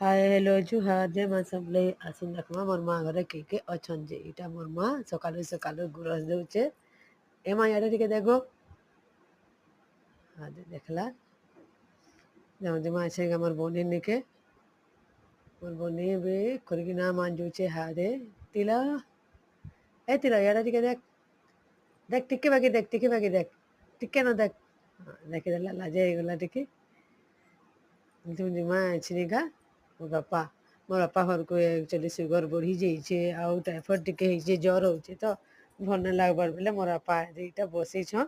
hi hello जुहार जय मां सबले आसिन देखमा मोर माँ घरे के अछन जे इटा मोर माँ सकालु सकालु गुरस देउचे ए माँ याडे टिके देखो हाँ जे देखला जेमति माँ छे मोर बोनी निके मोर बोनी बे करगिना मांजुचे हादे तिला ए तिला याडे टिके देख देख टिके बाकी देख टिके न देख हाँ, देखि देला लाजे गला टिके तुम माँ छिनिका मोर बापा घर को एक्चुअली सुगर बढ़ी जाइए आउ टाइफॉइड टिके होइछे ज्वर होचे तो भल नहीं लागबार बेले मोर बापा दुईटा बसी छन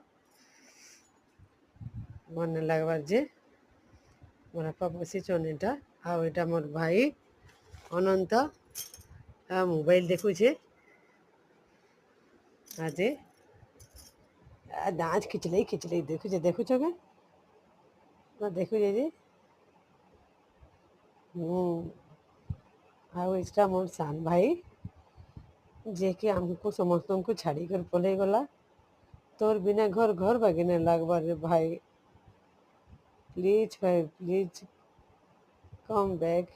भल नहीं लागबार जे मोर बापा बसी छन एटा आउ एटा मोर भाई अनंत मोबाइल देखुचे आज दाँत खिचले देखुचे देखुछ के ना देखुचे जे आउ इसटा मोर सान भाई जे कि हमको समस्त को छाड़ी कर पले गला तोर बिना घर घर बागी नहीं लागबार रे भाई प्लीज कम बैक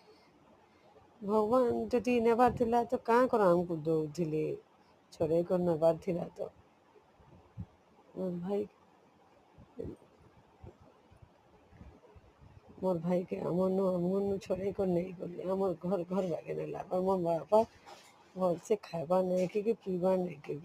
भगवान जदि नेबार थिला तो काँ कर हमको दौले छोड़े कर नेबार थिला तो मोर भाई के अमन छोड़े कर नहीं गली आमर घर घर बागे नहीं लागबार मोर बापा घर से खाइबा नहीं कि पीबा नहीं कि